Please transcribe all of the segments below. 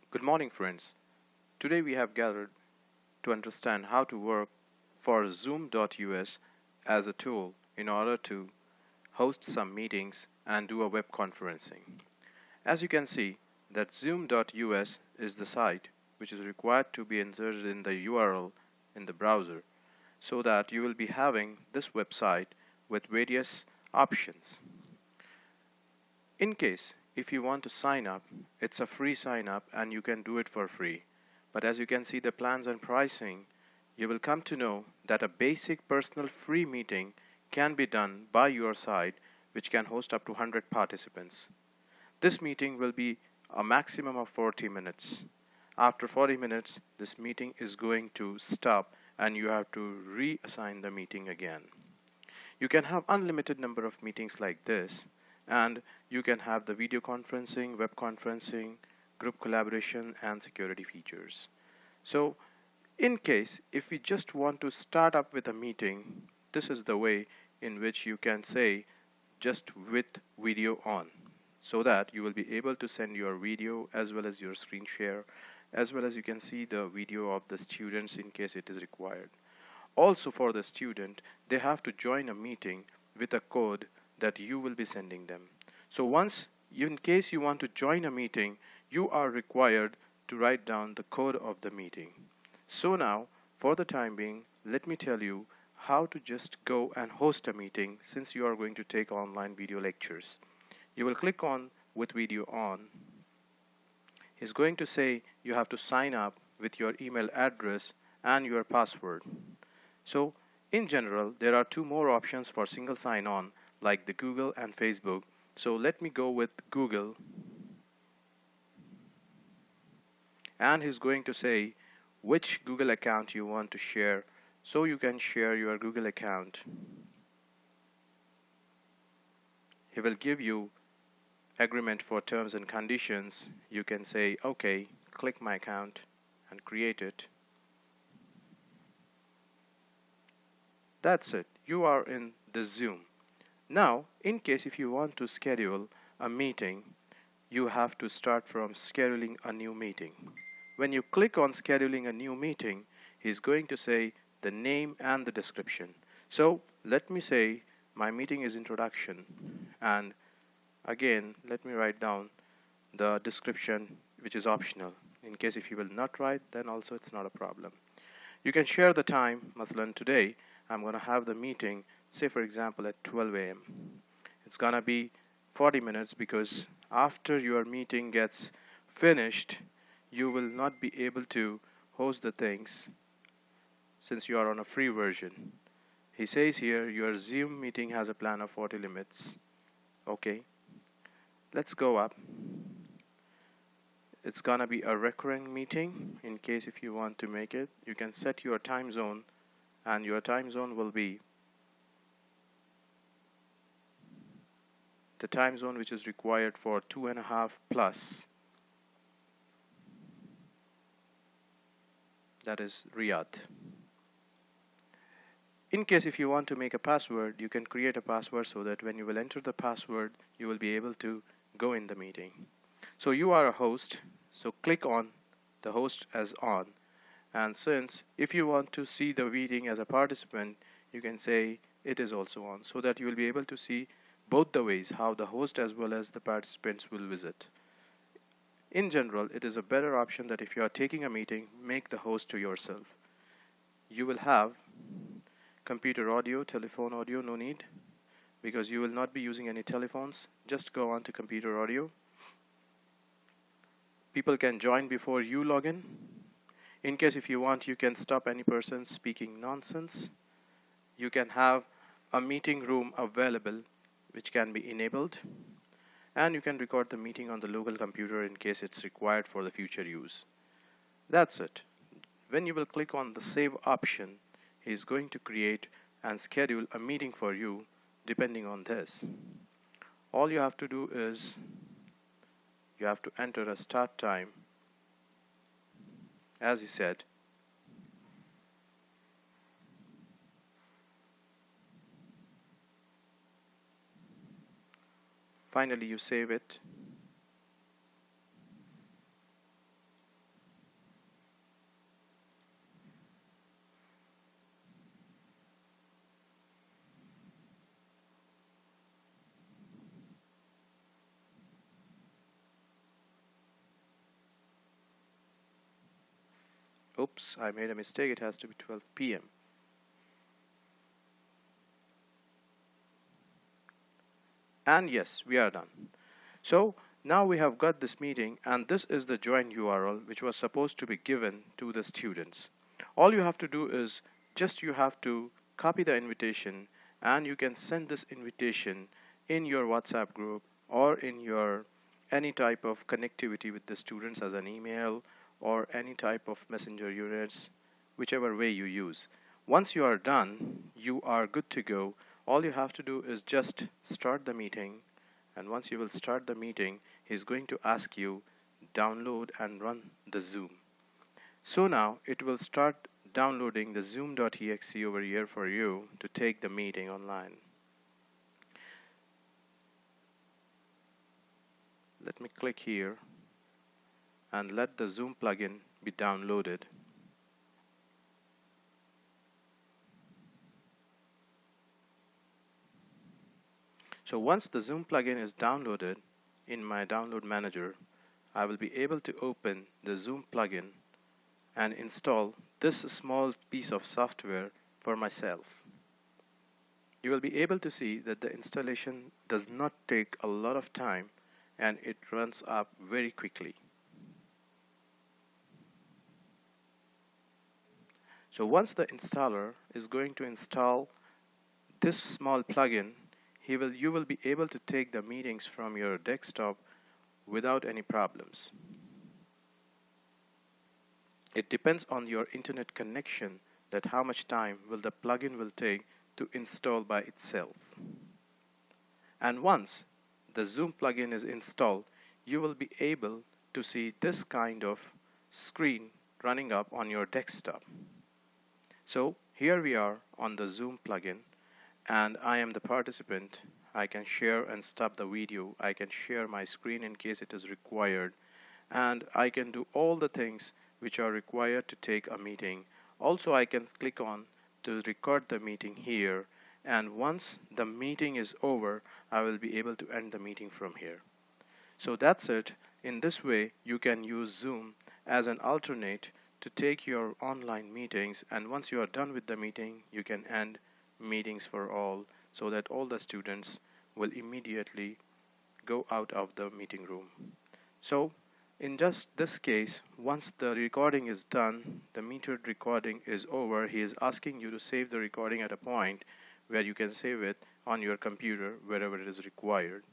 Good morning, friends. Today we have gathered to understand how to work for Zoom.us as a tool in order to host some meetings and do a web conferencing. As you can see, that Zoom.us is the site which is required to be inserted in the URL in the browser so that you will be having this website with various options. In case if you want to sign up, it's a free sign up and you can do it for free. But as you can see the plans and pricing, you will come to know that a basic personal free meeting can be done by your site, which can host up to 100 participants. This meeting will be a maximum of 40 minutes. After 40 minutes, this meeting is going to stop and you have to reassign the meeting again. You can have unlimited number of meetings like this, and you can have the video conferencing, web conferencing, group collaboration, and security features. So in case if we just want to start up with a meeting, this is the way in which you can say just with video on, so that you will be able to send your video as well as your screen share, as well as you can see the video of the students in case it is required. Also for the student, they have to join a meeting with a code that you will be sending them. So once, in case you want to join a meeting, you are required to write down the code of the meeting. So now, for the time being, let me tell you how to just go and host a meeting since you are going to take online video lectures. You will click on with video on. He's going to say you have to sign up with your email address and your password. So in general, there are two more options for single sign-on, like the Google and Facebook. So let me go with Google. And he's going to say which Google account you want to share. So you can share your Google account. He will give you agreement for terms and conditions. You can say, okay, click my account and create it. That's it. You are in the Zoom. Now, in case if you want to schedule a meeting, you have to start from scheduling a new meeting. When you click on scheduling a new meeting, he's going to say the name and the description. So let me say my meeting is introduction, and again let me write down the description, which is optional. In case if you will not write, then also it's not a problem. You can share the time. Mathalan, today I'm going to have the meeting, say for example at 12 a.m. It's going to be 40 minutes because after your meeting gets finished, you will not be able to host the things since you are on a free version. He says here your Zoom meeting has a plan of 40 limits. Okay, let's go up. It's going to be a recurring meeting. In case if you want to make it, you can set your time zone, and your time zone will be the time zone which is required for 2.5 plus, that is Riyadh. In case if you want to make a password, you can create a password so that when you will enter the password, you will be able to go in the meeting. So you are a host, so click on the host as on. And since if you want to see the meeting as a participant, you can say it is also on, so that you will be able to see both the ways how the host as well as the participants will visit. In general, it is a better option that if you are taking a meeting, make the host to yourself. You will have computer audio, telephone audio, no need, because you will not be using any telephones. Just go on to computer audio. People can join before you log in. In case if you want, you can stop any person speaking nonsense. You can have a meeting room available which can be enabled, and you can record the meeting on the local computer in case it's required for the future use. That's it. When you will click on the save option, he's going to create and schedule a meeting for you depending on this. All you have to do is you have to enter a start time, as he said. Finally, you save it. Oops, I made a mistake. It has to be 12 p.m. And yes, we are done. So now we have got this meeting, and this is the join URL which was supposed to be given to the students. All you have to do is you have to copy the invitation, and you can send this invitation in your WhatsApp group or in your any type of connectivity with the students as an email or any type of messenger units, whichever way you use. Once you are done, you are good to go. All you have to do is just start the meeting, and once you will start the meeting, he's going to ask you download and run the Zoom. So now it will start downloading the zoom.exe over here for you to take the meeting online. Let me click here and let the Zoom plugin be downloaded. So once the Zoom plugin is downloaded in my download manager, I will be able to open the Zoom plugin and install this small piece of software for myself. You will be able to see that the installation does not take a lot of time and it runs up very quickly. So once the installer is going to install this small plugin, you will be able to take the meetings from your desktop without any problems. It depends on your internet connection that how much time will the plugin will take to install by itself. And once the Zoom plugin is installed, you will be able to see this kind of screen running up on your desktop. So here we are on the Zoom plugin, and I am the participant. I can share and stop the video. I can share my screen in case it is required, and I can do all the things which are required to take a meeting. Also, I can click on to record the meeting here, and once the meeting is over, I will be able to end the meeting from here. So that's it. In this way, you can use Zoom as an alternate to take your online meetings, and once you are done with the meeting, you can end meetings for all, so that all the students will immediately go out of the meeting room. So in just this case, once the recording is done, the metered recording is over, he is asking you to save the recording at a point where you can save it on your computer wherever it is required.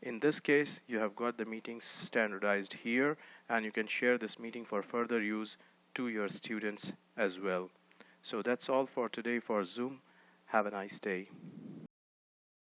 In this case, you have got the meetings standardized here, and you can share this meeting for further use to your students as well. So that's all for today for Zoom. Have a nice day.